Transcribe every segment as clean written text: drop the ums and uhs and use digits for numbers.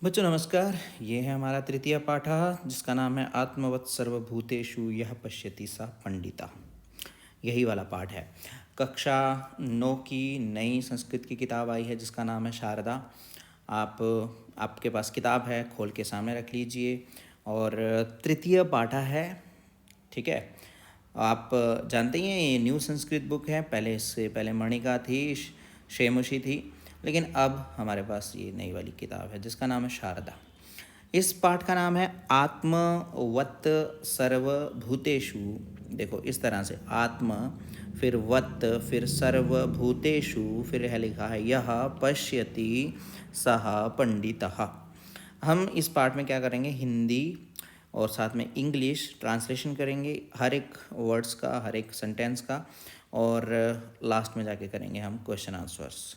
बच्चों नमस्कार। ये है हमारा तृतीय पाठ जिसका नाम है आत्मवत् सर्वभूतेषु यः पश्यति स पंडिता। यही वाला पाठ है। कक्षा 9 की नई संस्कृत की किताब आई है जिसका नाम है शारदा। आपके पास किताब है, खोल के सामने रख लीजिए। और तृतीय पाठा है, ठीक है। आप जानते ही हैं ये न्यू संस्कृत बुक है। पहले इससे पहले मणिका थी, शेमुषी थी, लेकिन अब हमारे पास ये नई वाली किताब है जिसका नाम है शारदा। इस पाठ का नाम है आत्मवत् सर्वभूतेषु। देखो इस तरह से आत्म, फिर वत्, फिर सर्वभूतेषु, फिर है लिखा है यह पश्यति सः पंडितः। हम इस पाठ में क्या करेंगे, हिंदी और साथ में इंग्लिश ट्रांसलेशन करेंगे हर एक वर्ड्स का, हर एक सेंटेंस का, और लास्ट में जाके करेंगे हम क्वेश्चन आंसर्स।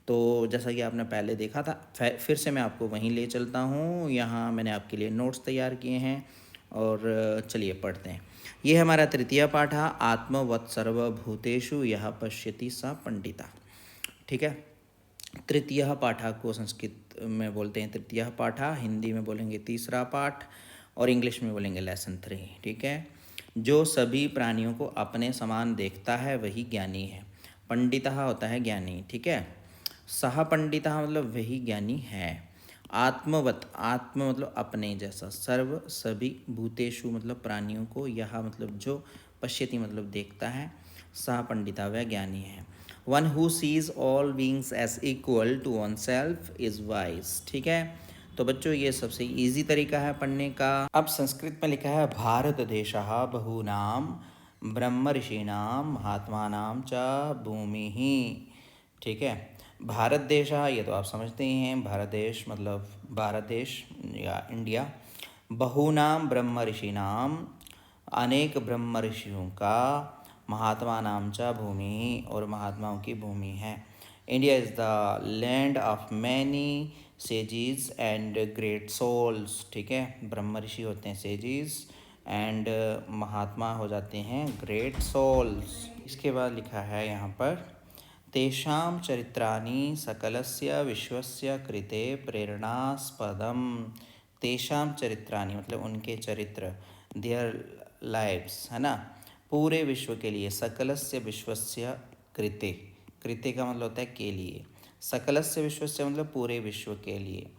तो जैसा कि आपने पहले देखा था, फिर से मैं आपको वहीं ले चलता हूँ। यहाँ मैंने आपके लिए नोट्स तैयार किए हैं और चलिए पढ़ते हैं। ये है हमारा तृतीय पाठ, आत्मवत् सर्वभूतेषु यः पश्यति स पंडिता। ठीक है। तृतीय पाठा को संस्कृत में बोलते हैं तृतीय पाठा, हिंदी में बोलेंगे तीसरा पाठ, और इंग्लिश में बोलेंगे लेसन 3। ठीक है। जो सभी प्राणियों को अपने समान देखता है वही ज्ञानी है। पंडितः होता है ज्ञानी, ठीक है। सह पंडितः मतलब वही ज्ञानी है। आत्मवत, आत्म मतलब अपने जैसा, सर्व सभी, भूतेषु मतलब प्राणियों को, यह मतलब जो, पश्यति मतलब देखता है, सह पंडिता वह ज्ञानी है। One who sees all beings as equal to one self is wise. ठीक है। तो बच्चों ये सबसे इजी तरीका है पढ़ने का। अब संस्कृत में लिखा है भारत देशः बहूनां ब्रह्म ऋषीणां महात्मानां च भूमि ही। ठीक है। भारत देश, ये तो आप समझते ही हैं, भारत देश मतलब भारत देश या इंडिया। बहूनाम ब्रह्म ऋषिनाम, अनेक ब्रह्म ऋषियों का, महात्मा नाम च भूमि, और महात्माओं की भूमि है। India is the land of many sages and great souls. ठीक है। ब्रह्म ऋषि होते हैं सेजीज, एंड महात्मा हो जाते हैं ग्रेट सोल्स। इसके बाद लिखा है यहाँ पर तेषां चरित्राणि सकलस्य विश्वस्य कृते प्रेरणास्पदम। तेषां चरित्राणि मतलब उनके चरित्र, देयर लाइव्स, है ना, पूरे विश्व के लिए। सकलस्य विश्वस्य कृते, कृते का मतलब होता है के लिए, सकलस्य विश्वस्य मतलब पूरे विश्व के लिए।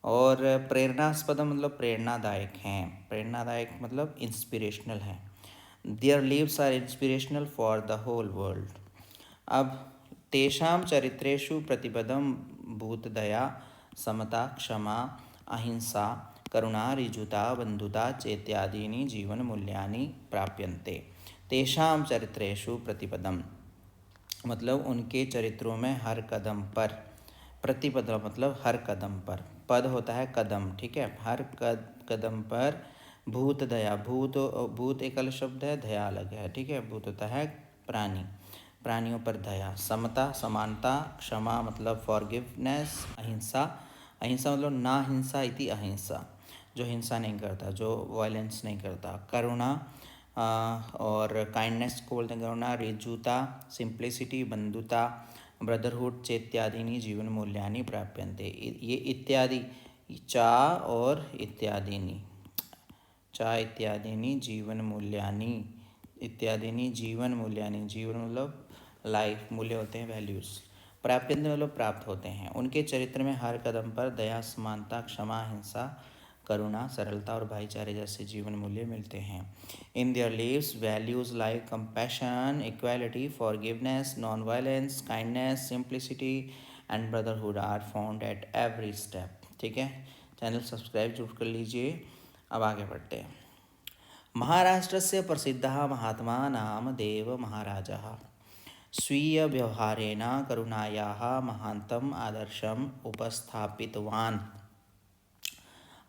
और प्रेरणास्पद मतलब प्रेरणादायक हैं, प्रेरणादायक मतलब इंस्पिरेशनल हैं। Their lives are inspirational for the whole world. अब तेषां चरित्रेषु प्रतिपदं भूतदया, समता, क्षमा, अहिंसा, करुणा, ऋजुता, बंधुता चेत्यादीनि जीवन मूल्यानि प्राप्यन्ते। तेषां चरित्रेषु प्रतिपदम मतलब उनके चरित्रों में हर कदम पर, प्रतिपद मतलब हर कदम पर, पद होता है कदम, ठीक है। हर कदम पर भूत दया, भूत भूत एक अलग शब्द है, दया अलग है, ठीक है। भूत होता है प्राणी, प्राणियों पर दया, समता समानता, क्षमा मतलब फॉरगिवनेस, अहिंसा, अहिंसा मतलब ना हिंसा इति अहिंसा, जो हिंसा नहीं करता, जो वायलेंस नहीं करता, करुणा और काइंडनेस को बोलते हैं करुणा, रिजुता सिंप्लिसिटी, बंधुता, ब्रदरहुड चेत्यादीनि जीवन मूल्यानि प्राप्यन्ते। ये इत्यादि, चा और इत्यादीनि, चा इत्यादीनि जीवन मूल्यानि, इत्यादीनि जीवन मूल्यानि, जीवन मतलब लाइफ, मूल्य होते हैं वैल्यूज़, प्राप्यन्ते मतलब प्राप्त होते हैं। उनके चरित्र में हर कदम पर दया, समानता, क्षमा, हिंसा, करुणा, सरलता और भाईचारे जैसे जीवन मूल्य मिलते हैं। In their lives values like compassion, equality, forgiveness, non violence, kindness, simplicity and brotherhood are found at every step. ठीक है। चैनल सब्सक्राइब जरूर कर लीजिए। अब आगे बढ़ते हैं। महाराष्ट्रस्य प्रसिद्धः महात्मा नामदेव महाराजः स्वीय व्यवहारेण करुणायाः महान्तम आदर्शम उपस्थापितवान्।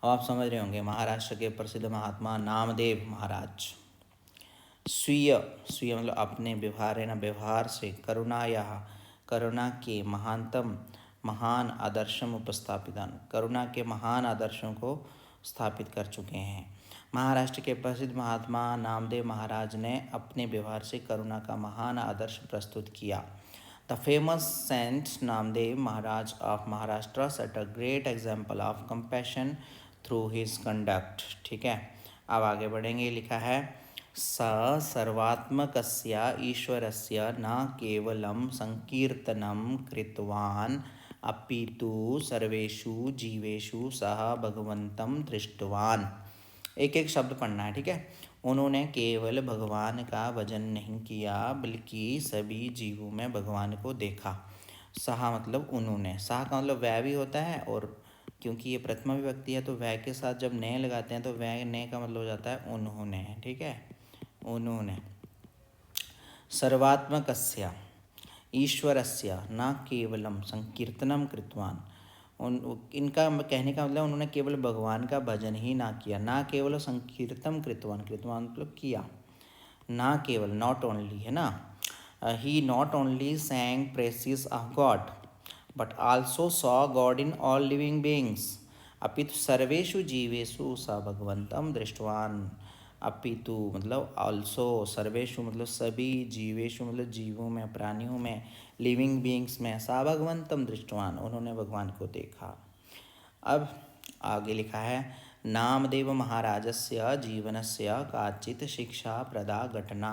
अब आप समझ रहे होंगे, महाराष्ट्र के प्रसिद्ध महात्मा नामदेव महाराज, स्वीय, स्वीय मतलब अपने, व्यवहारेण व्यवहार से, करुणायाः करुणा के, महानतम महान, आदर्शम उपस्थापितान करुणा के महान आदर्शों को स्थापित कर चुके हैं। महाराष्ट्र के प्रसिद्ध महात्मा नामदेव महाराज ने अपने व्यवहार से करुणा का महान आदर्श प्रस्तुत किया। The famous Saint Namdev Maharaj of Maharashtra set a great example of compassion through his conduct. ठीक है, अब आगे बढ़ेंगे. लिखा है स सर्वात्मकस्य ईश्वरस्य न केवलं संकीर्तनं कृतवान् अपितु सर्वेषु जीवेषु सह भगवन्तं दृष्टवान्. एक एक शब्द पढ़ना है. ठीक है. उन्होंने केवल भगवान का भजन नहीं किया बल्कि सभी जीवों में भगवान को देखा. सहा मतलब उन्होंने. सहा का मतलब वह भी होता है, और क्योंकि ये प्रथमा विभक्ति है तो वह के साथ जब ने लगाते हैं तो वह ने का मतलब हो जाता है उन्होंने. ठीक है, उन्होंने. सर्वात्मकस्य ईश्वरस्य न केवलम संकीर्तनम कृतवान. इनका कहने का मतलब उन्होंने केवल भगवान का भजन ही ना किया. ना केवल संकीर्तन कृतवान. कृतवान मतलब किया. ना केवल नॉट ओनली है ना. He not only sang praises of God but also saw God in all living beings. अपितु सर्वेषु जीवेषु स भगवंतम दृष्टवान. अपितु मतलब आल्सो. सर्वेषु मतलब सभी. जीवेषु मतलब जीवों में, प्राणियों में, लिविंग बीइंग्स में. सा भगवंतम दृष्टवान, उन्होंने भगवान को देखा. अब आगे लिखा है नामदेव महाराजस्य जीवनस्य काचित शिक्षा प्रदा घटना.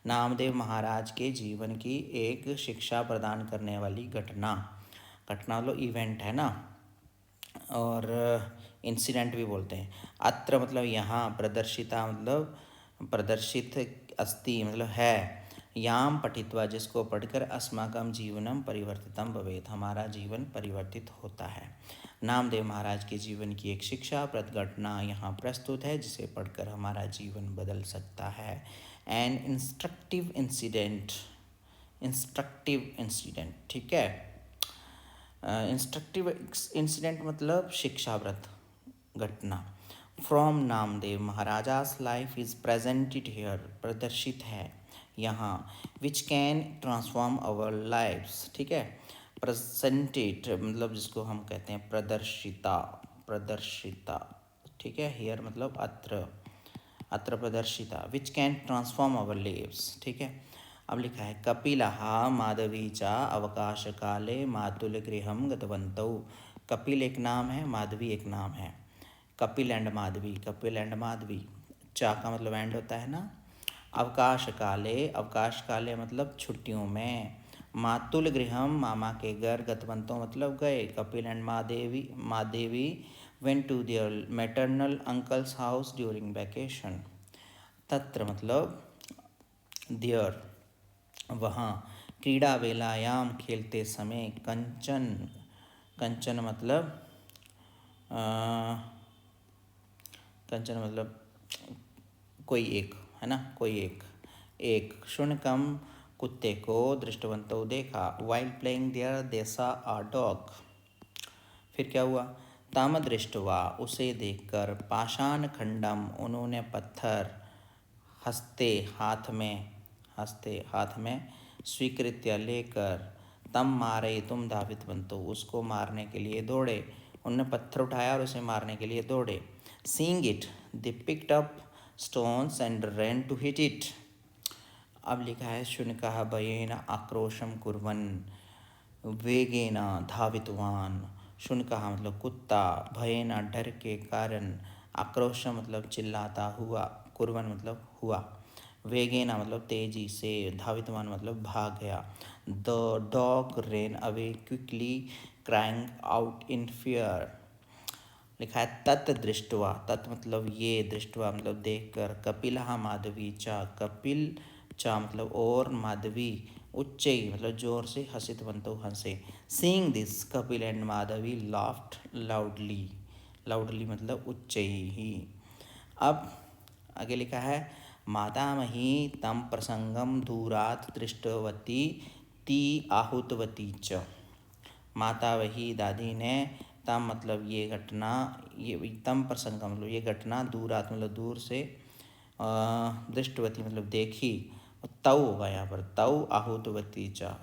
नामदेव महाराज के जीवन की एक शिक्षा प्रदान करने वाली घटना. घटना मतलब इवेंट है ना, और इंसिडेंट भी बोलते हैं. अत्र मतलब यहाँ, प्रदर्शिता मतलब प्रदर्शित, अस्ति मतलब है, याम पठित्वा जिसको पढ़कर अस्माकम जीवनम परिवर्तितम भवेत हमारा जीवन परिवर्तित होता है. नामदेव महाराज के जीवन की एक शिक्षाप्रद घटना यहाँ प्रस्तुत है जिसे पढ़कर हमारा जीवन बदल सकता है. An instructive incident. Instructive incident. ठीक है. इंस्ट्रक्टिव इंसिडेंट मतलब शिक्षाप्रद घटना. From Namdev Maharaja's life is presented here. प्रदर्शित है यहाँ. Which can transform our lives. ठीक है. प्रेजेंटेड मतलब जिसको हम कहते हैं प्रदर्शिता. प्रदर्शिता. ठीक है. हेयर मतलब अत्र. अत्र प्रदर्शिता. Which can transform our lives. ठीक है. अब लिखा है कपिलः माधवी च अवकाश काले मातुल गृहम गतवन्तौ. कपिल एक नाम है, माधवी एक नाम है. कपिल एंड माधवी. कपिल एंड माधवी. चा का मतलब एंड होता है ना. अवकाश काले. अवकाश काले मतलब छुट्टियों में. मातुल गृहम मामा के घर. गतवंतो मतलब गए. Kapil and Madhavi went to their maternal uncle's house during vacation. तत्र मतलब there, वहाँ. क्रीड़ा वेलायाम खेलते समय. कंचन. कंचन मतलब कंचन मतलब कोई एक है ना, कोई एक. एक शुनकम कुत्ते को. दृष्टवंतो देखा. While playing there they saw a dog. फिर क्या हुआ. तम दृष्टवा उसे देखकर. पाषाण खंडम उन्होंने पत्थर. हस्ते हाथ में. हस्ते हाथ में. स्वीकृत्य लेकर. तम मारे तुम धावितवंतो उसको मारने के लिए दौड़े. उन्होंने पत्थर उठाया और उसे मारने के लिए दौड़े. Seeing it they picked up stones and ran to hit it. अब लिखा है शुनकः भयेन आक्रोशम कुर्वन् वेगेन धावितवान. शुनकः मतलब कुत्ता. भयेन डर के कारण. आक्रोश मतलब चिल्लाता हुआ. कुर्वन् मतलब हुआ. वेगेना मतलब तेजी से. धावितवान मतलब भाग गया. The dog rain away quickly crying out in fear. लिखा है तत् दृष्टवा. तत् मतलब ये. दृष्टवा मतलब देखकर. कपिलः माधवी चा. कपिल चा मतलब और. माधवी उच्चई मतलब जोर से. हसितवंतो हंसे. Seeing this Kapil and Madhavi laughed loudly. Loudly मतलब उच्चई ही. अब आगे लिखा है मातामही तम प्रसंगम दूरात दृष्टवती ती आहुतवती च. माता वही दादी ने. तम मतलब ये घटना. ये तम प्रसंग मतलब ये घटना. दूरात मतलब दूर से. दृष्टवती मतलब देखी. तव होगा यहाँ पर. तव आहुतवती च,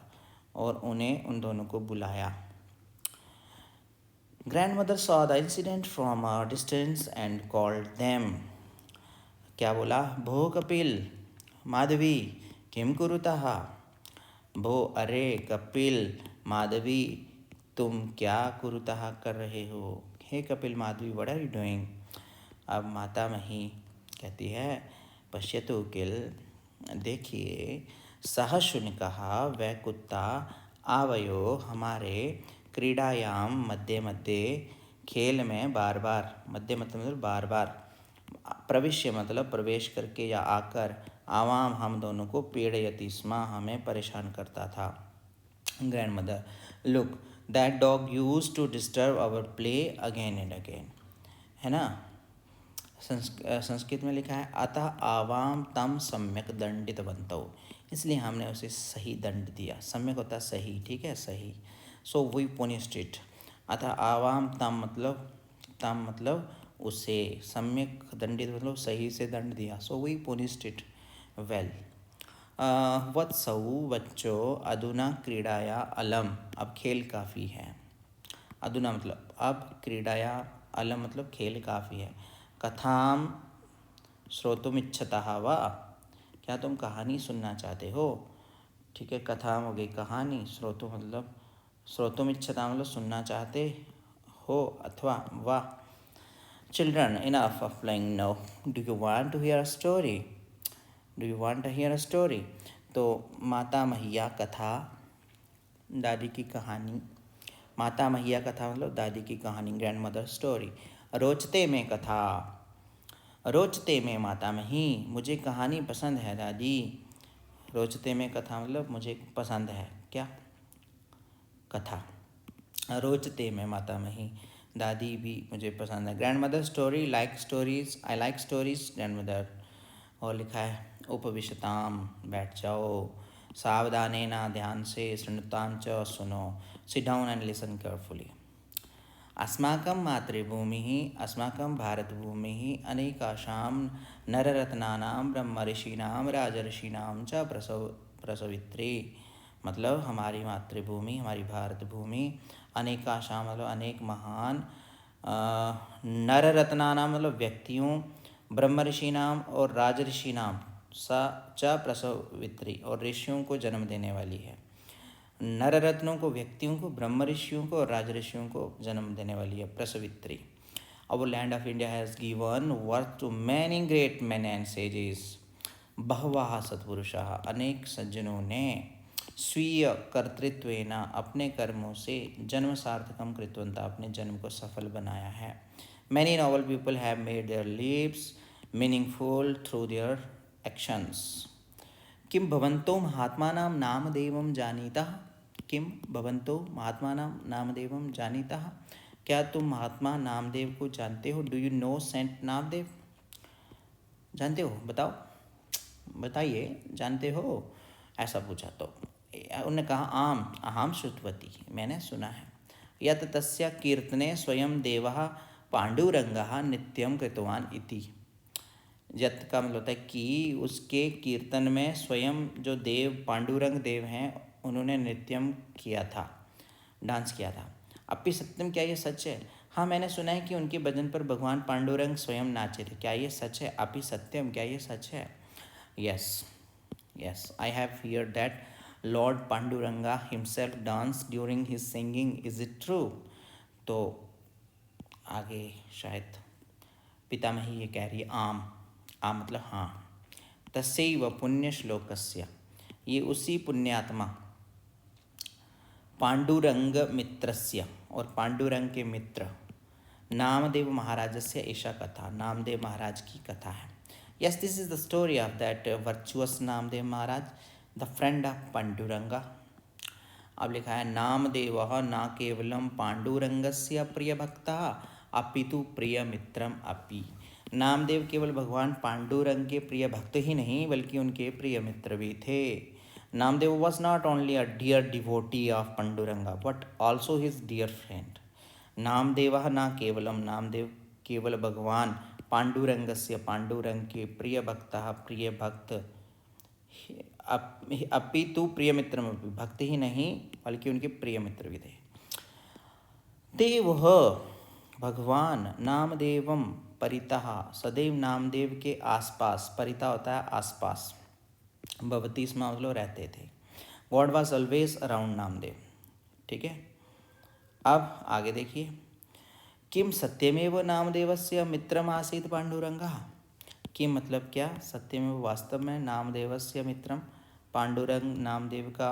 और उन्हें उन दोनों को बुलाया. Grandmother saw the incident from a distance and called them. क्या बोला. भो कपिल माधवी किम कुरुतः. भो अरे कपिल माधवी तुम क्या कुरुतः कर रहे हो। हे Kapil Madhavi what are you doing. अब माता मही कहती है पश्यतु किल देखिए, सह शुनकः वह कुत्ता आवयो हमारे क्रीड़ायाम मध्य मध्य खेल में बार बार, मध्य मतलब बार बार, प्रविश्य मतलब प्रवेश करके या आकर, आवाम हम दोनों को पीड़यति स्म हमें परेशान करता था। Grandmother look that dog used to disturb our play again and again, है ना। संस्कृत में लिखा है अतः आवाम तम सम्यक दंडितवन्तौ, इसलिए हमने उसे सही दंड दिया। सम्यक होता है सही, ठीक है, सही। So we punished it. अतः आवाम तम मतलब उसे, सम्यक दंडित मतलब सही से दंड दिया। So we punished it well. वत्सौ बच्चों अधुना क्रीड़ाया अलम, अब खेल काफ़ी है। अधुना मतलब अब, क्रीड़ाया अलम मतलब खेल काफ़ी है। कथाम श्रोतुमिच्छतः वा, क्या तुम कहानी सुनना चाहते हो। ठीक है, कथाम हो गई कहानी, श्रोतुमिच्छता मतलब सुनना चाहते हो अथवा वा। Children enough of playing now, do you want to hear a story, do you want to hear a story. तो माता मैया कथा, दादी की कहानी, माता मैया कथा मतलब दादी की कहानी, ग्रैंड मदर स्टोरी। रोचते में कथा, रोचते में माता मही, मुझे कहानी पसंद है दादी। रोचते में कथा मतलब मुझे पसंद है क्या, कथा। रोचते में माता मही, दादी भी मुझे पसंद है। Grand mother story like stories, I like stories grand mother. और लिखा है उपविशताम, बैठ जाओ, सावधानेन ध्यान से, शृणुतां च सुनो, sit down and listen carefully. अस्माकं मातृभूमिः, अस्माकं भारतभूमिः अनेकाशां नररत्नानां ब्रह्मर्षीणां राजर्षीणां च प्रसवित्री, मतलब हमारी मातृभूमि, हमारी भारत भूमि, अनेकाशां मतलब अनेक महान, नररत्नानां मतलब व्यक्तियों, ब्रह्मर्षीणां और राजर्षीणां, सा च प्रसवित्री और ऋषियों को जन्म देने वाली है। नर रत्नों को, व्यक्तियों को, ब्रह्म ऋषियों को और राज ऋषियों को जन्म देने वाली है, प्रसवित्री। Our land of India has given birth to many great men and sages. बहवः सत्पुरुषाः, अनेक सज्जनों ने स्वीय कर्तृत्वेन, अपने कर्मों से, जन्म सार्थकम कृतवन्तः, अपने जन्म को सफल बनाया है। Many noble people have made their lives meaningful through their actions. किम भवन्तो महात्मानां नामदेवं जानीतः, किम भवन्तो महात्मानां नामदेवं जानीतः, क्या तुम महात्मा नामदेव को जानते हो। Do you know saint Namdev, जानते हो, बताओ, बताइए, जानते हो, ऐसा पूछा। तो उन्होंने कहा आम अहम श्रुतवती, मैंने सुना है। यत् तस्य कीर्तने स्वयं देवः पांडुरंगः नित्यं कृतवान इति। यत् का मतलब होता है कि उसके कीर्तन में स्वयं जो देव पांडुरंग देव हैं उन्होंने नृत्यम किया था, डांस किया था। अपि सत्यम, क्या ये सच है। हाँ, मैंने सुना है कि उनके भजन पर भगवान पांडुरंग स्वयं नाचे थे, क्या ये सच है। अपि सत्यम, क्या ये सच है। Yes yes, I have heard that Lord Panduranga himself dance during his singing, is it true. तो आगे शायद पितामही ये कह रही है आम, आम मतलब हाँ। तस्यैव पुण्य श्लोकस्य, ये उसी पुण्यात्मा पांडुरंग मित्रस्य, और पांडुरंग के मित्र नामदेव महाराजस्य एषा कथा, नामदेव महाराज की कथा है। Yes, this is the story of that virtuous Namdev Maharaj, the friend of Panduranga. अब लिखा है नामदेवः न केवलं पांडुरंगस्य प्रिय भक्तः अपितु प्रिय मित्रम अपि। नामदेव केवल भगवान पांडुरंग के प्रिय भक्त ही नहीं बल्कि उनके प्रिय मित्र भी थे। Namdev was not only a dear devotee of Pandurang but also his dear friend. नामदेवः न केवलम, नामदेव केवल भगवान पांडुरंगस्य, पांडुरंग के प्रिय भक्तः, प्रिय भक्त, अपितु प्रिय मित्र, भक्त ही नहीं बल्कि उनके प्रिय मित्र भी थे। देव भगवान नामदेवम परितः, सदैव नामदेव के आसपास, परिता होता है आसपास, भवती स्म मतलब रहते थे। God was always around Namdev. ठीक है, अब आगे देखिए, किम सत्यमेव नामदेवस्य मित्रम आसीत पांडुरंगः। किम मतलब क्या, सत्यमेव वास्तव में, नामदेवस्य मित्रम पांडुरंग नामदेव का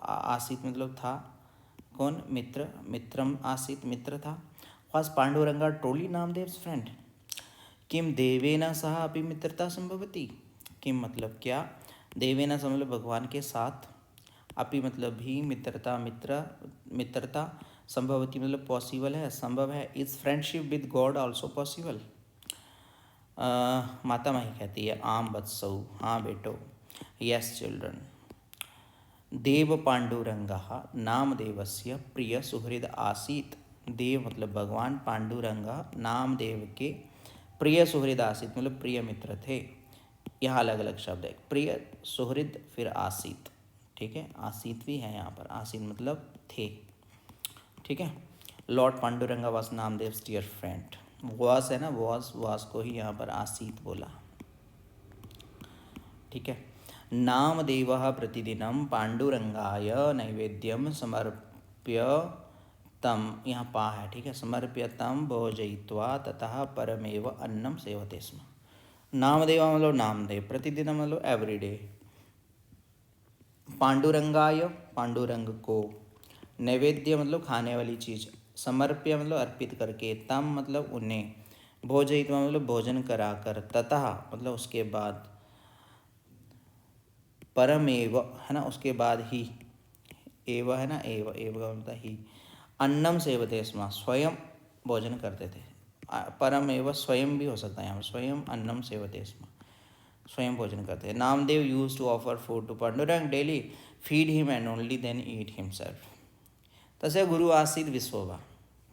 आसीत मतलब था, कौन, मित्र, मित्रम आसीत मित्र था। Was Pandurang truly Namdev's friend. किम देवेन सह अपि मित्रता संभवती। किम मतलब क्या, देवेन सह मतलब भगवान के साथ, अपि मतलब भी, मित्रता मित्रता, संभवती मतलब पॉसिबल है, संभव है। Is friendship with God also possible. माता माही कहती है, आम वत्सौ, हाँ बेटो, यस चिल्ड्रन। देव पांडुरंग नामदेवस्य प्रिय सुहृद आसीत। देव मतलब भगवान, पांडुरंग नामदेव के प्रिय सुहृद आसीत मतलब प्रिय मित्र थे। यहाँ अलग अलग शब्द है, प्रिय सुहृद फिर आसीत। ठीक है, आसीत भी है यहाँ पर, आसीत मतलब थे। ठीक है, लॉर्ड पांडुरंगा वास नामदेव डियर फ्रेंड। वास है ना, वास को ही यहाँ पर आसीत बोला। ठीक है, नामदेव प्रतिदिनं पांडुरंगाय नैवेद्यम समर्प्य तम, यहाँ पा है, ठीक है, समर्प्य तम भोजयित्वा ततः परमेव अन्नम सेवते स्म। नामदेव मतलब नामदेव, प्रतिदिन मतलब एवरीडे, पांडुरंगाय पांडुरंग को, नैवेद्य मतलब खाने वाली चीज़, समर्प्य मतलब अर्पित करके, तम मतलब उन्हें, भोजयित्वा मतलब भोजन कराकर, ततः मतलब उसके बाद, परमेव है ना, उसके बाद ही, एव है ना, एव का मतलब ही, अन्नम सेवते स्म स्वयं भोजन करते थे। परमेव स्वयं भी हो सकता है यहाँ पर, स्वयं अन्नम सेवते स्म स्वयं भोजन करते हैं। Namdev used to offer food to Pandurang daily, feed him and only then eat himself. तस्य गुरु आसीत विश्ववा।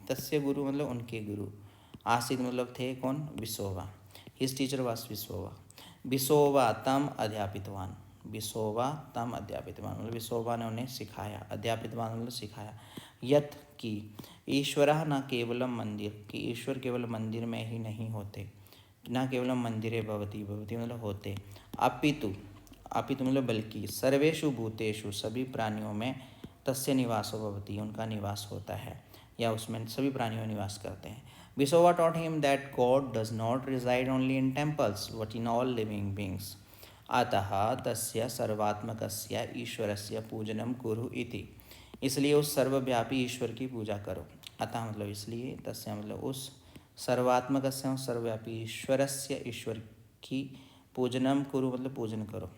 तस्य गुरु मतलब उनके गुरु, आसीत मतलब थे कौन, विश्ववा। हिज टीचर वास विश्ववा। विश्ववा तम अध्यापितवान, विश्ववा तम अध्यापितवान मतलब विश्ववा ने उन्हें सिखाया, अध्यापितवान मतलब सिखाया। यत कि ईश्वरः न केवलम मंदिर, कि ईश्वर केवल मंदिर में ही नहीं होते, न केवलम मंदिरे भवति, भवति मतलब होते, अपितु, अपितु मतलब बल्कि, सर्वेषु भूतेषु सभी प्राणियों में, तस्य निवासो भवति उनका निवास होता है, या उसमें सभी प्राणियों निवास करते हैं। Vishrava taught him that God does not reside only in temples but in all living beings. अतः तस्य सर्वात्मकस्य ईश्वरस्य पूजनम कुरु इति, इसलिए उस सर्वव्यापी ईश्वर की पूजा करो। अतः मतलब इसलिए, तस्य मतलब उस, सर्वात्मकस्य सर्वव्यापी ईश्वरस्य ईश्वर की, पूजनम कुरु मतलब पूजन करो।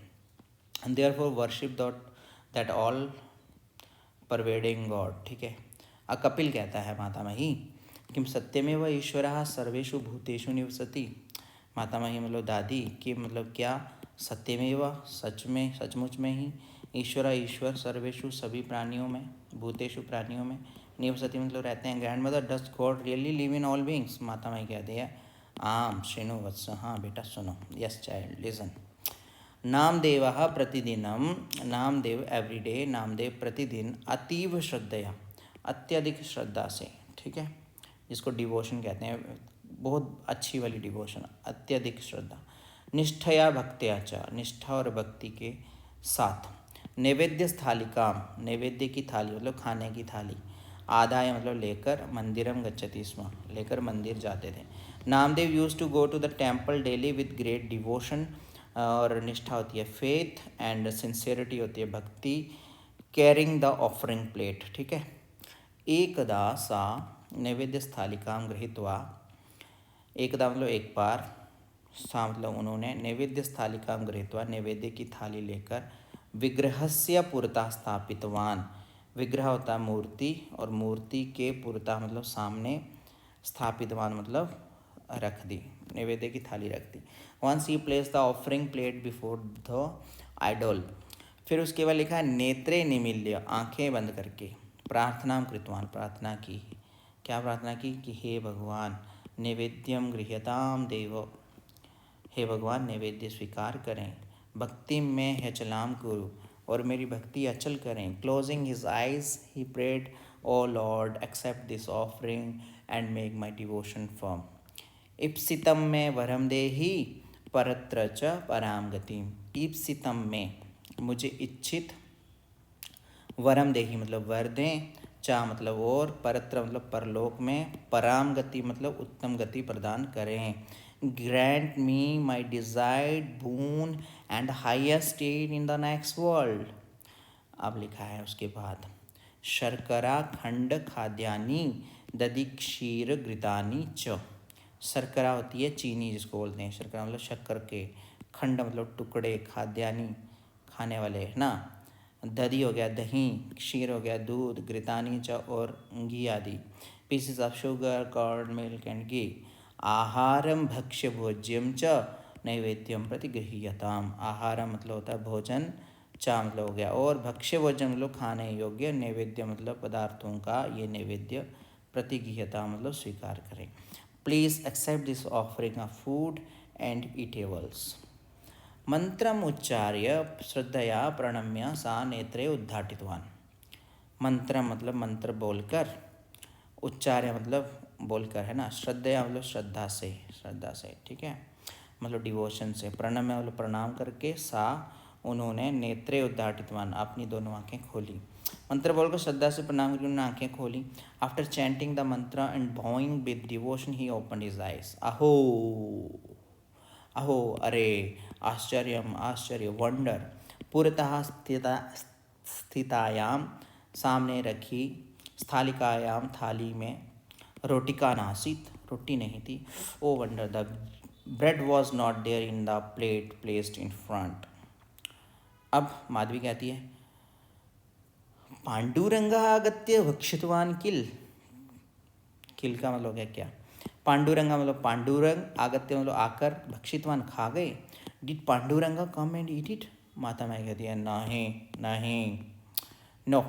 And therefore worship that all pervading God. ठीक है, कपिल कहता है माता मही, किम सत्यमेव ईश्वरः सर्वेषु भूतेषु निवसति। माता मही मतलब दादी, कि मतलब क्या, सत्यमेव सच में, सचमुच में ही, ईश्वर सर्वेषु सभी प्राणियों में, भूतेषु प्राणियों में, निवसति मतलब रहते हैं। Grand mother, does God really live in all beings. माता मही कहती है, आम शृणु वत्स, हाँ बेटा सुनो, यस चाइल्ड लिसन। नामदेव प्रतिदिनम, नामदेव एवरीडे, नामदेव प्रतिदिन, अतीव श्रद्धया अत्यधिक श्रद्धा से, ठीक है, जिसको डिवोशन कहते हैं, बहुत अच्छी वाली डिवोशन, अत्यधिक श्रद्धा, निष्ठया भक्त्या च, निष्ठा और भक्ति के साथ, नैवेद्य थालिका, नैवेद्य की थाली मतलब खाने की थाली, आदाय मतलब लेकर, मंदिरम गच्छति स्म लेकर मंदिर जाते थे। Namdev used to go to the temple daily with great devotion, और निष्ठा होती है फेथ, एंड सिंसियरिटी होती है भक्ति, कैरिंग द ऑफरिंग प्लेट। ठीक है, एकदा सा नैवेद्य स्थालिकां गृहीत्वा, एकदा मतलब एक बार, सा मतलब उन्होंने, नैवेद्य स्थालिकां गृहीत्वा नैवेद्य की थाली लेकर, विग्रहस्य पुरतः स्थापितवान, विग्रह होता है मूर्ति, और मूर्ति के पुरतः मतलब सामने, स्थापितवान मतलब रख दी, नैवेद्य की थाली रख दी। Once he placed the offering plate before the idol, फिर उसके बाद लिखा है नेत्रे निमील्य, आंखें बंद करके, प्रार्थना कृतवान प्रार्थना की, क्या प्रार्थना की, कि हे भगवान, नैवेद्यम गृह्यताम देव, हे भगवान नैवेद्य स्वीकार करें, भक्ति में हचलाम कुरु, और मेरी भक्ति अचल करें। Closing his eyes he prayed, O Lord accept this offering and make my devotion firm. इप्सितम में वरम देहि परत्र च पराम गतिम। ईप्सितम में मुझे इच्छित, वरम देही मतलब वर दें, चा मतलब और, परत्र मतलब परलोक में, पराम गति मतलब उत्तम गति प्रदान करें। Grand me my desired boon and highest state in the next world. अब लिखा है उसके बाद, शर्करा खंड खाद्यानि दधि क्षीर घृतानि च। शर्करा होती है चीनी जिसको बोलते हैं, शर्करा मतलब शक्कर के, खंड मतलब टुकड़े, खाद्यानि खाने वाले है ना, दधि हो गया दही, क्षीर हो गया दूध, घृतानि च और घी आदि, pieces of sugar curd milk and ghee. आहारम भक्ष्य भोज्यम च नैवेद्यम प्रति गृह्यताम। आहारम मतलब होता है भोजन, चा मतलब हो गया और, भक्ष्य भोजन मतलब खाने योग्य, नैवेद्य मतलब पदार्थों का ये नैवेद्य, प्रतिगृह्यता मतलब स्वीकार करें। Please accept this offering of food and eatables. मंत्रम उच्चार्य श्रद्धया प्रणम्य सा नेत्रे उद्घाटितवान। मंत्र मतलब मंत्र बोलकर, उच्चार्य मतलब बोलकर है ना, श्रद्धया मतलब श्रद्धा से, श्रद्धा से ठीक है, मतलब डिवोशन से, प्रणम्य मतलब प्रणाम करके, सा उन्होंने, नेत्रे उद्घाटितवान अपनी दोनों आंखें खोली। मंत्र बोलकर श्रद्धा से प्रणाम करके उन्होंने आंखें खोली। आफ्टर चैंटिंग द मंत्र and Boeing with devotion he open his eyes. अहो अहो अरे, आश्चर्यम आश्चर्य, वंडर, पुरतः स्थितायाम सामने रखी, स्थालिकायाम थाली में, रोटिका नासीत रोटी नहीं थी, oh wonder the bread was not there in the plate placed in front. अब माधवी कहती है, पांडुरंगा आगत्य भक्षितवान किल। किल का मतलब है क्या, पांडुरंगा मतलब पांडुरंग, आगत्य मतलब आकर, भक्षितवान खा गए। Did Panduranga come and eat it. माता मैं कहती है नहीं नहीं, नो।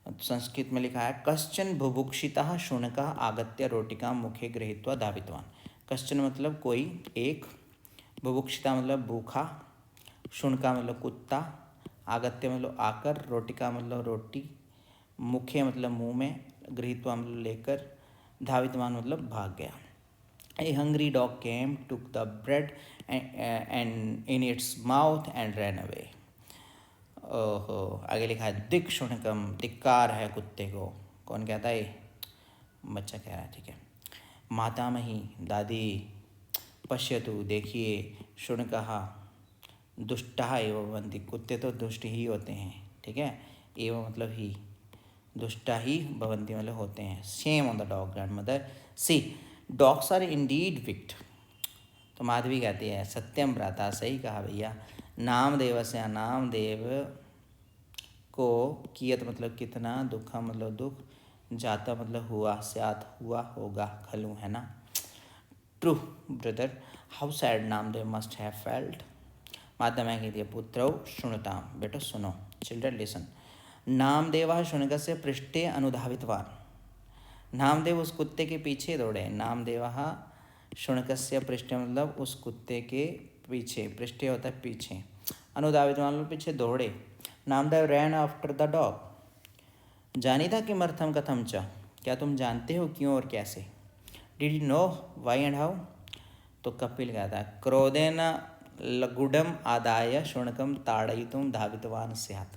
संस्कृत में लिखा है, कश्चन बुभुक्षितः शुनकः आगत्य रोटिका मुखे गृहीत्वा धावितवान। कश्चन मतलब कोई एक, बुभुक्षिता मतलब भूखा, शुनका मतलब कुत्ता, आगत्य मतलब आकर, रोटिका मतलब रोटी, मुखे मतलब मुंह में, गृहीत्वा मतलब लेकर, धावितवान मतलब भाग गया। A hungry dog came, took the bread and in its mouth and ran away. ओहो, आगे लिखा है, दिक शुनकम, धिक्कार है कुत्ते को। कौन कहता है, बच्चा कह रहा है ठीक है। मातामही दादी, पश्यतु देखिए, शुनकः दुष्टः एव भवन्ति, कुत्ते तो दुष्ट ही होते हैं ठीक है, एव मतलब ही, दुष्टा ही भवन्ति मतलब होते हैं। Shame on the dog grandmother, see dogs are indeed wicked. तो माधवी कहती है, सत्यम भ्राता, सही कहा भैया। नामदेव से, नामदेव को, कियत मतलब कितना, दुखा मतलब दुख, जाता मतलब हुआ, स्यात हुआ होगा, खलू है ना। True brother, how sad Namdev must have felt. माता मैं कहती है, पुत्रौ शुणताम, बेटो सुनो, चिल्ड्रन लिसन। नामदेव शुनकस्य पृष्ठे अनुधावितवान। नामदेव उस कुत्ते के पीछे दौड़े। नामदेव शुनकस्य पृष्ठे मतलब उस कुत्ते के पीछे, पृष्ठे होता है पीछे, अनुधावितवान मतलब पीछे दौड़े। नामदेव रैन आफ्टर द डॉग। जानी था कि मर्थम कथम च, क्या तुम जानते हो क्यों और कैसे। Did you know why and how. तो कपिल कहता है, क्रोधेन लगुडम आदाय शुनकम ताड़यितुम धावितवान स्यात्।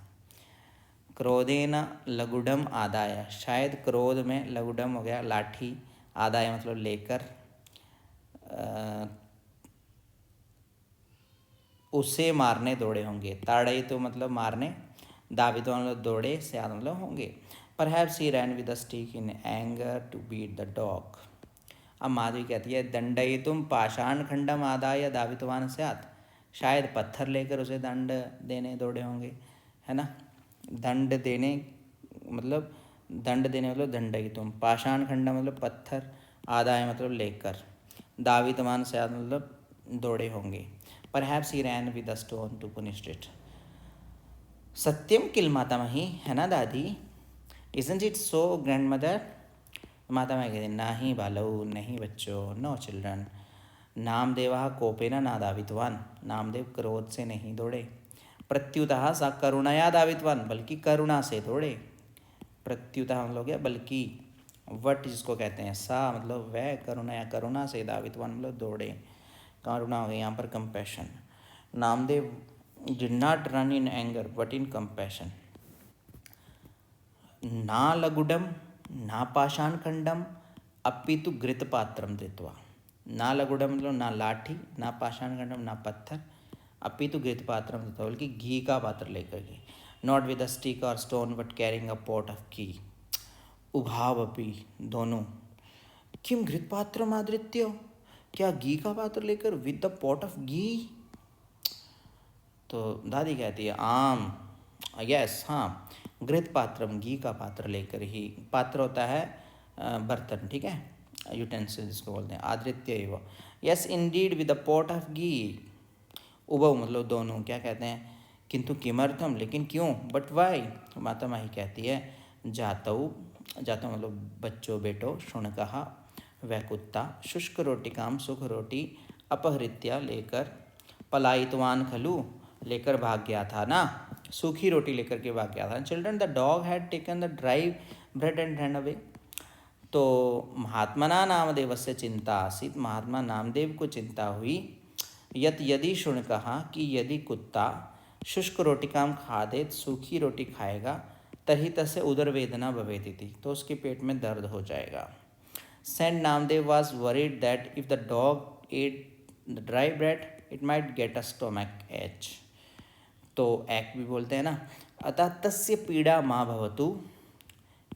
क्रोधेन लगुडम आदाय, शायद क्रोध में, लगुडम हो गया लाठी, आदाय मतलब लेकर, उसे मारने दौड़े होंगे। ताड़ई तो मतलब मारने, दावित मतलब दौड़े, स्याद मतलब होंगे। Perhaps he ran with the stick in anger to beat the dog. अब माधवी कहती है, दंडई तुम पाषाण खंडम आदाय दावितवान स्यात्, शायद पत्थर लेकर उसे दंड देने दौड़े होंगे है ना। दंड देने मतलब, दंड देने मतलब दंडई तुम, पाषाण खंड मतलब पत्थर, आदाय मतलब लेकर, दावितवान स्यात् मतलब दौड़े होंगे। Perhaps he ran with a stone to punish it. सत्यम किल मातामही, है ना दादी, isn't it so grandmother। माता मैं कहती, नहीं बालऊ, नहीं बच्चों, नो चिल्ड्रन। नामदेवा कोपेना ना दावितवान, नामदेव क्रोध से नहीं दौड़े। प्रत्युतः सा करुणया दावितवान, बल्कि करुणा से दौड़े। प्रत्युतः हम लोग बल्कि, वट जिसको कहते हैं, सा मतलब वह, करुणया करुणा से, दावितवान मतलब दौड़े, करुणा हो गई यहाँ पर compassion. Namdev did not run in anger but in compassion. ना लगुडम ना पाषाण खंडम अपितु घृत पात्रम धृत्वा। ना लगुडम मतलब ना लाठी, ना पाषाण खंडम ना पत्थर, अपितु घृत पात्रम धृत्वा बल्कि घी का पात्र लेकर के। Not with a stick or stone but carrying a pot of ghee. उभाव अपी दोनों। किम घृत पात्रम आदृत्य, क्या घी का पात्र लेकर, विद द पॉट ऑफ घी। तो दादी कहती है आम, यस हाँ, घृत पात्रम घी का पात्र लेकर ही। पात्र होता है बर्तन, ठीक है, यूटेंसिल जिसको बोलते हैं। आदृत्य एवं, yes indeed with the pot of ghee. उभव मतलब दोनों, क्या कहते हैं, किंतु किमर्थम लेकिन क्यों, बट वाई। माता माही कहती है जातऊ, जातऊ मतलब बच्चों बेटो, शुनकहा वह कुत्ता, शुष्क रोटिकाम सुख रोटी अपहृत्या लेकर, पलायितवान खलु लेकर भाग गया था ना, सूखी रोटी लेकर के भाग गया था। Children the dog had taken the dry bread and run away. तो महात्मना नामदेव से चिंता आसीत, महात्मा नामदेव को चिंता हुई, यत यदि शुनकहा कि यदि कुत्ता शुष्क रोटिकाम खादेत सूखी रोटी खाएगा, तही तसे उदर वेदना भवेदिति तो उसके पेट में दर्द हो जाएगा। Saint Namdev was worried that if the dog ate the dry bread it might get a stomach ache. तो एक भी बोलते हैं ना। अतः तस्य पीड़ा माँ भवतु,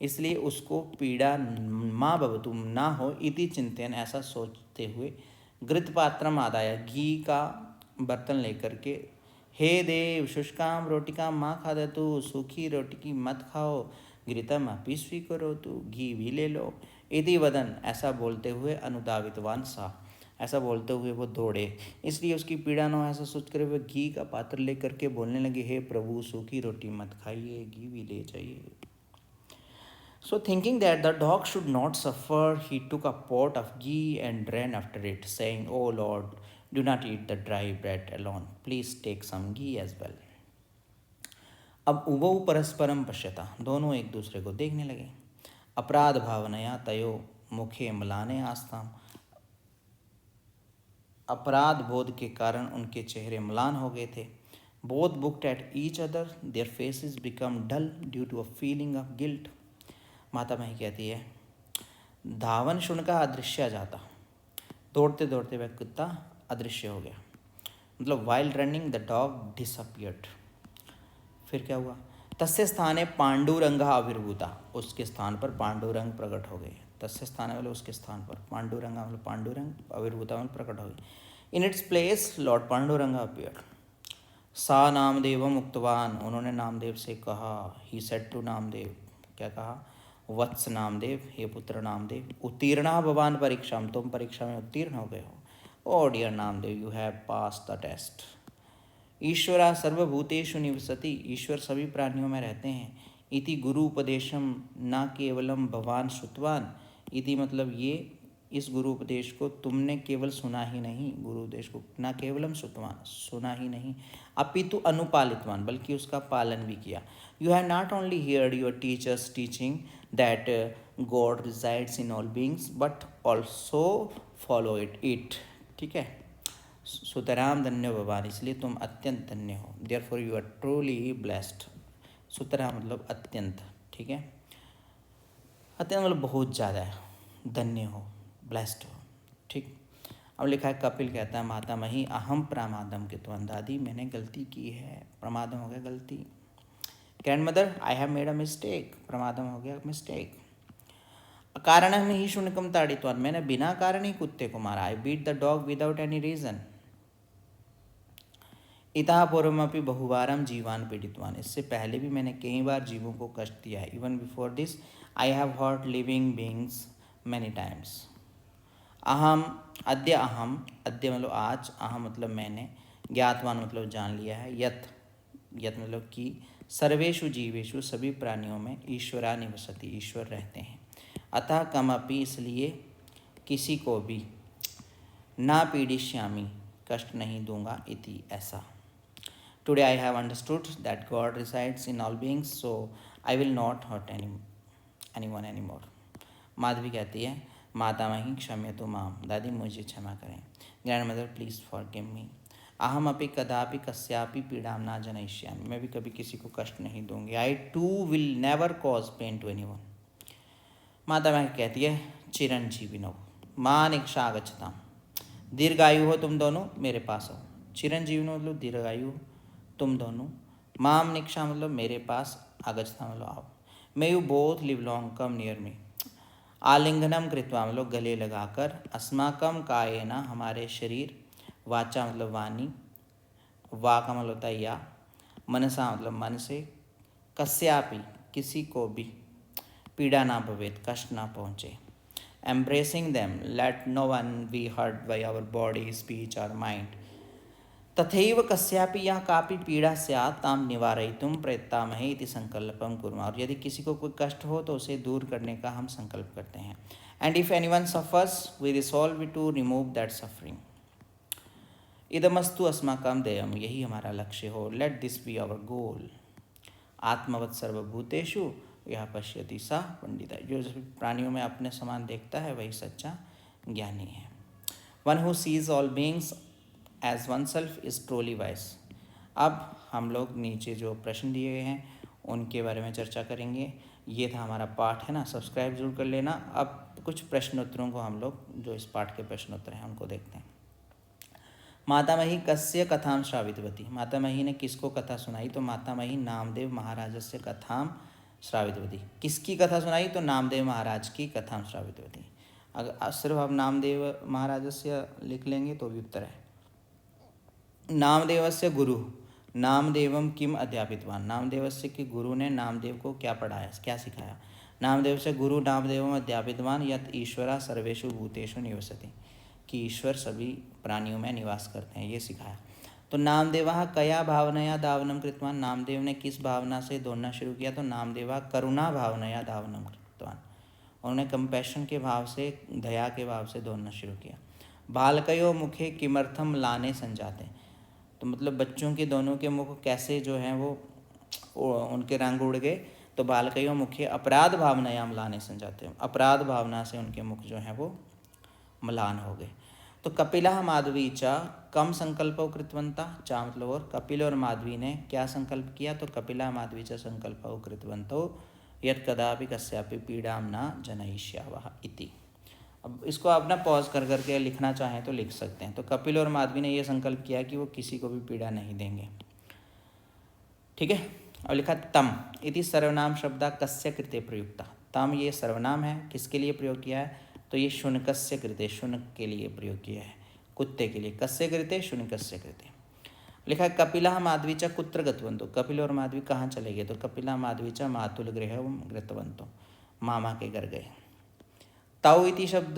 इसलिए उसको पीड़ा माँ भवतु ना हो, इति चिंतन ऐसा सोचते हुए, घृत पात्रम आदाय घी का बर्तन लेकर के, हे देव शुष्काम रोटिका माँ खादतु, सूखी रोटी की मत खाओ, घृतम अपि स्वीकरोतु घी भी ले लो, इति वदन ऐसा बोलते हुए, अनुदावितवान सा ऐसा बोलते हुए वो दौड़े। इसलिए उसकी पीड़ा न हो ऐसा सोच कर वह घी का पात्र लेकर के बोलने लगे, हे प्रभु सूखी रोटी मत खाइए, घी भी ले जाइए। So thinking that the dog should not suffer, he took a pot of ghee and ran after it, saying, "O Lord, do not eat the dry bread alone. Please take some ghee as well." अब उभौ परस्परम पश्यता, दोनों एक दूसरे को देखने लगे। अपराध भावनया तयो मुखे मलाने आस्ताम, अपराध बोध के कारण उनके चेहरे म्लान हो गए थे। Both looked at each other, their faces become dull due to a feeling of guilt. माता माही कहती है धावन शुन का अदृश्य जाता, दौड़ते दौड़ते वह कुत्ता अदृश्य हो गया। मतलब while running the dog disappeared. फिर क्या हुआ, तस्य स्थाने पांडुरंग आविर्भूता, उसके स्थान पर पांडुरंग प्रकट हो गए। तस्य स्थान मतलब उसके स्थान पर, पांडुरंग मतलब पांडुरंग, आविर्भूता मतलब प्रकट हो गए। In its place Lord Pandurang appeared. सा नामदेव मुक्तवान, उन्होंने नामदेव से कहा, ही सेड टू नामदेव, क्या कहा, वत्स नामदेव, हे पुत्र नामदेव, उत्तीर्णा भवान परीक्षा, तुम परीक्षा में उत्तीर्ण हो गए हो। O dear Namdev, you have pass the test. ईश्वरा सर्वभूतेषु निवसति, ईश्वर सभी प्राणियों में रहते हैं। इति गुरु उपदेशम न केवलम भवान श्रुतवान, इति मतलब ये, इस गुरु उपदेश को तुमने केवल सुना ही नहीं, गुरु उपदेश को न केवलम श्रुतवान सुना ही नहीं, अपितु अनुपालितवान बल्कि उसका पालन भी किया। You have not only heard your teachers teaching that God resides in all beings but also follow it. ठीक है, सुतराम धन्य भगवान, इसलिए तुम अत्यंत धन्य हो। Therefore you are truly blessed. सुतराम मतलब अत्यंत, ठीक है, अत्यंत मतलब बहुत ज़्यादा है, धन्य हो, ब्लेस्ड हो। ठीक, अब लिखा है कपिल कहता है माता मही अहम प्रमादम कृतवान, दादी मैंने गलती की है, प्रमादम हो गया गलती। Grandmother I have made a mistake, प्रमादम हो गया मिस्टेक। कारण में ही शुनकम ताड़ितवान, मैंने बिना कारण ही कुत्ते को मारा। I beat the dog without any reason. इतः पूर्वमपि बहुवारम जीवान पीड़ितवान, इससे पहले भी मैंने कई बार जीवों को कष्ट दिया है। Even before this I have hurt living beings many times. अहम अद्य, अहम अद्य मतलब आज, अहम मतलब मैंने, ज्ञातवान मतलब जान लिया है, यत यत मतलब कि, सर्वेषु जीवेषु सभी प्राणियों में, ईश्वरा निवसति ईश्वर रहते हैं। अतः कमपि इसलिए, किसी को भी, ना पीड़िष्यामि कष्ट नहीं दूंगा, इति ऐसा। Today I have understood that God resides in all beings, so I will not hurt anyone anymore. Madhavi कहती है माता मही क्षम्यतु माम, दादी मुझे क्षमा करें। Grand mother please forgive me. अहम अपि कदापि कस्यापि पीड़ाम ना जनयिष्यामि, मैं भी कभी किसी को कष्ट नहीं दूंगी। I too will never cause pain to anyone. माता मैं कहती है चिरंजीविनो मां निक्षा गच्छताम, दीर्घायु हो तुम दोनों मेरे पास आओ। चिरंजीविनो मतलब दीर्घायु तुम दोनों, माम निक्षा मतलब मेरे पास, आगच्छता मतलब आओ। May you both live long come near me. आलिंगनम कृत्वा मतलब गले लगाकर, अस्माकम कायेन हमारे शरीर, वाचा मतलब वाणी, वाक मतलब होता है या, मनसा मतलब मन से, कस्यापि किसी को भी, पीड़ा ना भवेत कष्ट ना पहुँचे। Embracing them let no one be hurt by our body speech और माइंड। तथैव कस्यापि या कापि पीड़ा स्यात् ताम निवारयितुं प्रयत्तामहे इति संकल्पं कुर्मः। और यदि किसी को कोई कष्ट हो तो उसे दूर करने का हम संकल्प करते हैं। And if anyone suffers we resolve to remove that suffering. इदमस्तु अस्माकं ध्येयम्, यही हमारा लक्ष्य हो। Let this be our goal. आत्मवत् सर्वभूतेषु यह पश्यति सा पंडिता। जो प्राणियों में अपने समान देखता है वही सच्चा ज्ञानी है। One who sees all beings as one self is truly wise. अब हम लोग नीचे जो प्रश्न दिए गए हैं उनके बारे में चर्चा करेंगे। ये था हमारा पाठ है ना, सब्सक्राइब जरूर कर लेना। अब कुछ प्रश्नोत्तरों को हम लोग जो इस पाठ के प्रश्नोत्तर हैं उनको देखते हैं। मातामही कस्य कथां श्रावितवती, मातामही ने किसको कथा सुनाई? तो मातामही नामदेव महाराजस्य कथां श्रावितवती। किसकी कथा सुनाई? तो नामदेव महाराज की कथां श्रावितवती। अगर सिर्फ आप नामदेव महाराजस्य लिख लेंगे तो भी उत्तर है। नामदेवस्य गुरु नामदेवम किम अध्यापितवान, नामदेवस्य के गुरु ने नामदेव को क्या पढ़ाया, क्या सिखाया? नामदेव से गुरु नामदेवम अध्यापितवान यत ईश्वरा सर्वेषु भूतेषु निवसति, कि ईश्वर सभी प्राणियों में निवास करते हैं, ये सिखाया। तो नामदेवा कया भावनया धावनम कृतवान, नामदेव ने किस भावना से दौड़ना शुरू किया? तो नामदेवा करुणा भावनया धावनम कृतवान, उन्होंने कंपैशन के भाव से, दया के भाव से दौड़ना शुरू किया। बालकयो मुखे किमर्थम लाने संजाते, तो मतलब बच्चों के दोनों के मुख कैसे जो हैं वो उनके रंग उड़ गए। तो बालकयो मुखे अपराध भावनया म्लाने संजाते, अपराध भावना से उनके मुख जो हैं वो म्लान हो गए। तो कपिला माधवी चा कम संकल्पो कृतवंता, चा मतलब और कपिल और माधवी ने क्या संकल्प किया? तो कपिला माधवी चा संकल्पो कृतवंतो यत् कदापि कस्यापि पीड़ाम न जनयिष्यावः इति। अब इसको आप ना पॉज कर करके लिखना चाहें तो लिख सकते हैं। तो कपिल और माधवी ने यह संकल्प किया कि वो किसी को भी पीड़ा नहीं देंगे। ठीक है। अब लिखा तम इति सर्वनाम शब्दा कस्य कृते प्रयुक्ता। तम ये सर्वनाम है, किसके लिए प्रयोग किया है? तो ये शुनकस्य कृते, शुनक के लिए प्रयोग किया है, कुत्ते के लिए। कस्य कृते? शुनकस्य कृते। लिखा है कपिला माधवी च कुत्र गतवंतो, कपिल और माधवी कहाँ चले गए? तो कपिला माधवी च मातुल गृह गतवंतो, मामा के घर गए। तौ इति शब्द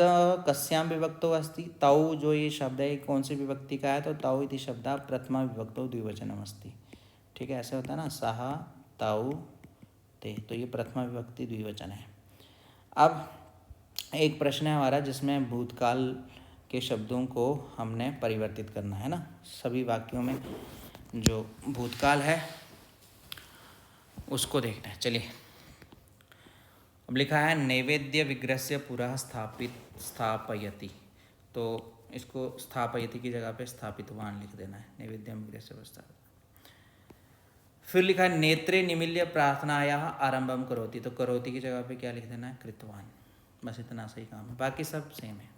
कस्याम विभक्तो अस्ति, तौ जो ये शब्द है कौन सी विभक्ति का है? तो तौ इति शब्द प्रथमा विभक्तो द्विवचनम अस्ति। ठीक है, ऐसे होता है ना, सहा तौ ते, तो ये प्रथमा विभक्ति द्विवचन है। अब एक प्रश्न है हमारा जिसमें भूतकाल के शब्दों को हमने परिवर्तित करना है ना, सभी वाक्यों में जो भूतकाल है उसको देखना है। चलिए, अब लिखा है नैवेद्य विग्रहस्य पुरः स्थापयति, तो इसको स्थापयति की जगह पे स्थापितवान लिख देना है, नैवेद्य विग्रहस्य स्थापित। फिर लिखा है नेत्रे निमील्य प्रार्थनायाः आरंभम करोति, तो करोति की जगह पे क्या लिख देना है? कृतवान। बस इतना सही काम है, बाकी सब सेम है।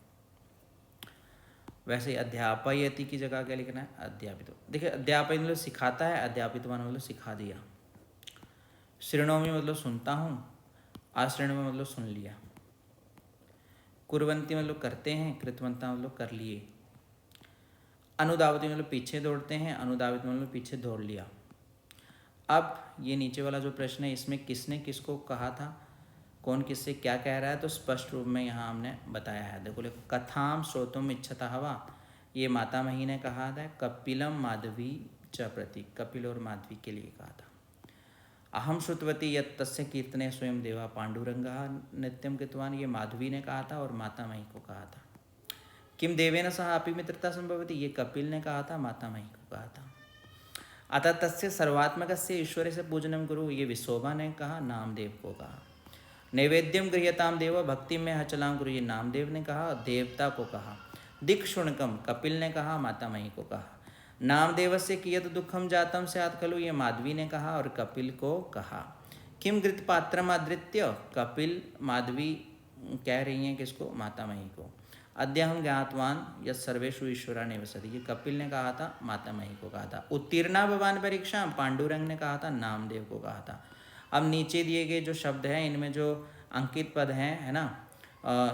वैसे अध्यापयति की जगह क्या लिखना है? अध्यापित। देखिए अध्यापय मतलब सिखाता है, अध्यापितवान मतलब सिखा दिया। शृणोमि मतलब सुनता हूँ, आश्रयणोमि मतलब सुन लिया। कुर्वन्ति मतलब करते हैं, कृतवन्ता मतलब कर लिए। अनुधावति मतलब पीछे दौड़ते हैं, अनुधावित मतलब पीछे दौड़ लिया। अब ये नीचे वाला जो प्रश्न है इसमें किसने किसको कहा था, कौन किससे क्या कह रहा है, तो स्पष्ट रूप में यहाँ हमने बताया है। देखो कथाम श्रोतुम इच्छता हवा, ये मातामही ने कहा था। कपिलम माधवी च प्रति, कपिल और माधवी के लिए कहा था। अहम श्रुतवती यत् तस्य कीर्तने स्वयं देवा पांडुरंगा नित्यम कृतवान, ये माधवी ने कहा था और मातामही को कहा था। किम देवेन सह अपि मित्रता संभवती, ये कपिल ने कहा था, मातामही को कहा था। अतः तस्य सर्वात्मकस्य ईश्वरे से पूजनम गुरु, ये विशोभा ने कहा, नामदेव को कहा। नैवेद्यम गृह्यताम देव, भक्ति में हचलाम गुरु, ये नामदेव ने कहा, देवता को कहा। दिक्शुणकम, कपिल ने कहा, मातामही को कहा। नामदेवस्य कियत् दुःखम जातम स्यात् खलु, ये माधवी ने कहा और कपिल को कहा। किम घृतपात्रम आदृत्य, कपिल माधवी कह रही हैं किसको, माता मही को। अद्य हम ज्ञातवान यत् सर्वेषु ईश्वरा निवसति, ये कपिल ने कहा था, माता मही को कहा था। उत्तीर्णा भवान परीक्षा, पांडुरंग ने कहा था, नामदेव को कहा था। अब नीचे दिए गए जो शब्द हैं इनमें जो अंकित पद हैं, है ना,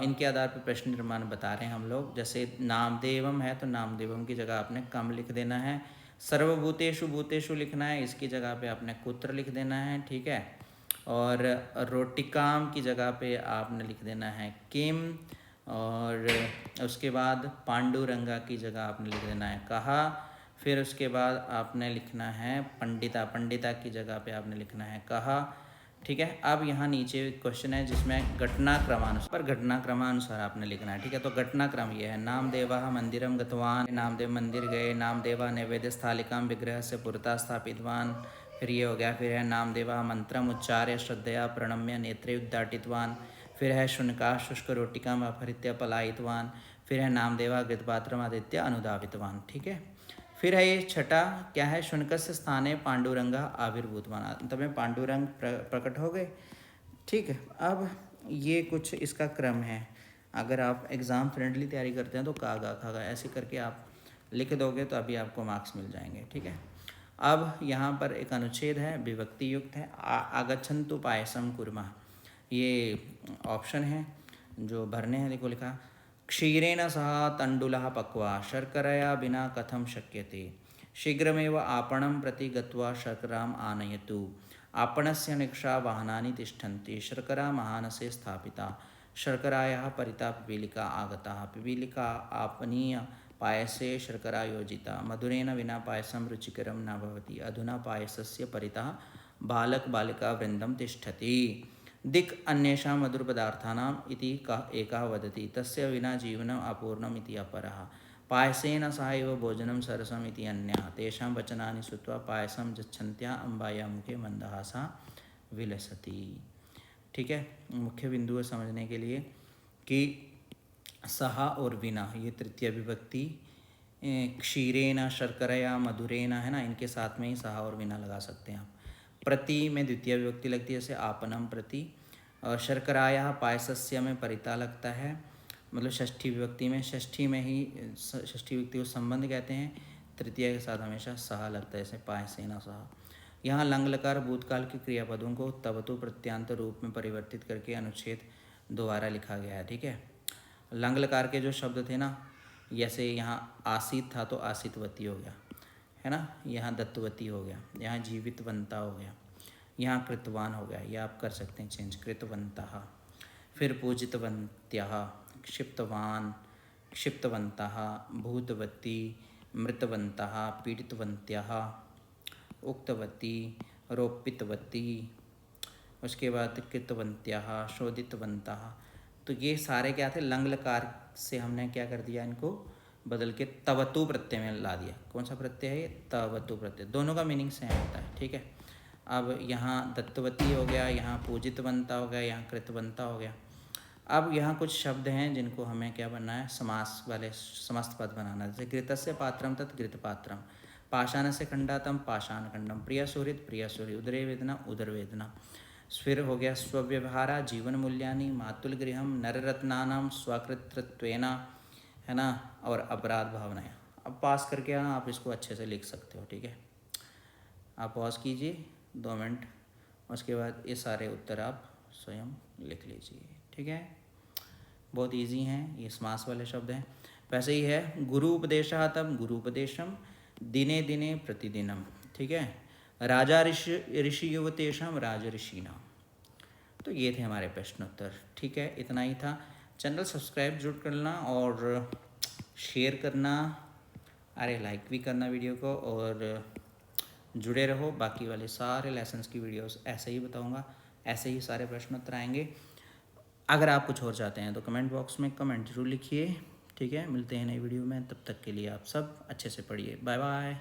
इनके आधार पर प्रश्न निर्माण बता रहे हैं हम लोग। जैसे नामदेवम है तो नामदेवम की जगह आपने कम लिख देना है। सर्वभूतेषु भूतेषु लिखना है, इसकी जगह पे आपने कुत्र लिख देना है, ठीक है। और रोटिकाम की जगह पे आपने लिख देना है किम, और उसके बाद पांडुरंगा की जगह आपने लिख देना है कहा। फिर उसके बाद आपने लिखना है पंडिता, पंडिता की जगह पे आपने लिखना है कहा, ठीक है। अब यहाँ नीचे क्वेश्चन है जिसमें घटनाक्रमानुसार, घटनाक्रमानुसार आपने लिखना है, ठीक है। तो घटनाक्रम ये है, नामदेवः मंदिरम गतवान, नामदेव मंदिर गए, नामदेवा नैवेद्य स्थालिकां विग्रह से पुरता स्थापितवान, फिर ये हो गया। फिर है नामदेवा मंत्रम उच्चार्य श्रद्धया प्रणम्य नेत्रे उद्दाटितवान, फिर है शुनका शुष्क रोटिकाम अपहृत्य पलायितवान, फिर है नामदेवा घृतपात्रम आदित्य अनुधावितवान, ठीक है। फिर है ये छठा क्या है, शुनकस्य स्थाने पांडुरंगा आविर्भूतवान, अंत में पांडुरंग प्रकट हो गए, ठीक है। अब ये कुछ इसका क्रम है। अगर आप एग्ज़ाम फ्रेंडली तैयारी करते हैं तो कागा खागा ऐसे करके आप लिख दोगे तो अभी आपको मार्क्स मिल जाएंगे, ठीक है। अब यहाँ पर एक अनुच्छेद है, विभक्ति युक्त है। आगच्छन्तु पायसम कुर्मः, ये ऑप्शन है जो भरने हैं। देखो लिखा, क्षीरेण सह तण्डुलः पक्वा शर्करया विना कथं शक्यते, शीघ्रमेव आपणं प्रति गत्वा शर्कराम् आनयतु, आपणस्य निक्षा वाहनानि तिष्ठन्ति, शर्करा महानसे स्थापिता, शर्करायाः परिता पिपीलिका आगता, पिपीलिका आपनीय पायसे शर्करा योजिता, मधुरेण विना पायसं रुचिकरं न भवति, अधुना पायसस्य परितः बालक बालिका वृन्दं तिष्ठति, दिक् अन्येषां मधुरपदार्थानाम् इति कः एकः वदति, तस्य विना जीवनम् अपूर्णम् इति अपरः, पायसेन सह एव भोजनं सरसम् इति अन्यः, तेषां वचनानि श्रुत्वा पायसं गच्छन्त्या अम्बायाः मुखे मन्दहासा विलसति, ठीक है। मुख्य बिंदु समझने के लिए कि सहा और विना, ये तृतीय विभक्ति, क्षीरेण शर्करया मधुरेण, है ना, इनके साथ में ही सहा और विना लगा सकते हैं आप। प्रति में द्वितीय विभक्ति लगती है, जैसे आपनम प्रति, और शर्कराया पायसस्य में परिता लगता है, मतलब षष्ठी विभक्ति में, षष्ठी में ही षष्ठी विभक्ति को संबंध कहते हैं, तृतीय के साथ हमेशा सहा लगता है, जैसे पायसेना सहा। यहाँ लंग लकार भूतकाल के क्रियापदों को तवतु प्रत्यांत रूप में परिवर्तित करके अनुच्छेद दोबारा लिखा गया है, ठीक है। लंग लकार के जो शब्द थे ना, जैसे यहाँ आसित था तो आसितवती हो गया, है ना, यहाँ दत्तवती हो गया, यहाँ जीवितवंता हो गया, यहाँ कृतवान हो गया, ये आप कर सकते हैं चेंज, कृतवंतः। फिर पूजितवंत्यः, क्षिप्तवान, क्षिप्तवन्तः, भूतवती, मृतवन्तः, पीड़ितवन्त्यः, उक्तवती, रोपितवती, उसके बाद कृतवन्त्यः, शोधितवन्तः। तो ये सारे क्या थे, लंग लकार से हमने क्या कर दिया, इनको बदल के तवतु प्रत्यय में ला दिया। कौन सा प्रत्यय है ये, तवतु प्रत्यय, दोनों का मीनिंग सेम होता है, ठीक है। अब यहाँ दत्तवती हो गया, यहाँ पूजितवंता हो गया, यहाँ कृतवंता हो गया। अब यहाँ कुछ शब्द हैं जिनको हमें क्या बनना है, समास वाले समस्त पद बनाना है। जैसे घृतस्य पात्रम तत् घृतपात्रम, पाषाणस्य खंडातम पाषाण खंडम, प्रिय सुहृद प्रिय सुहृद, उदरे वेदना उदर वेदना। फिर हो गया स्वव्यवहारा जीवन मूल्यानि, मातुल गृहम नररत्नानाम स्वकृतत्वेन, है ना, और अपराध भावनाएं। अब पास करके ना आप इसको अच्छे से लिख सकते हो, ठीक है। आप पॉज कीजिए 2 मिनट, उसके बाद ये सारे उत्तर आप स्वयं लिख लीजिए, ठीक है। बहुत इजी हैं, ये समास वाले शब्द हैं। वैसे ही है गुरु उपदेशः तब गुरु उपदेशम, दिने दिने प्रतिदिनम, ठीक है। राजा ऋषि युवतेषाम राज ऋषिनाम। तो ये थे हमारे प्रश्नोत्तर, ठीक है। इतना ही था। चैनल सब्सक्राइब जरूर करना और शेयर करना, अरे लाइक भी करना वीडियो को, और जुड़े रहो। बाकी वाले सारे लेसन्स की वीडियोस ऐसे ही बताऊंगा, ऐसे ही सारे प्रश्नोत्तर आएंगे। अगर आप कुछ और चाहते हैं तो कमेंट बॉक्स में कमेंट जरूर लिखिए, ठीक है। मिलते हैं नई वीडियो में, तब तक के लिए आप सब अच्छे से पढ़िए। Bye bye.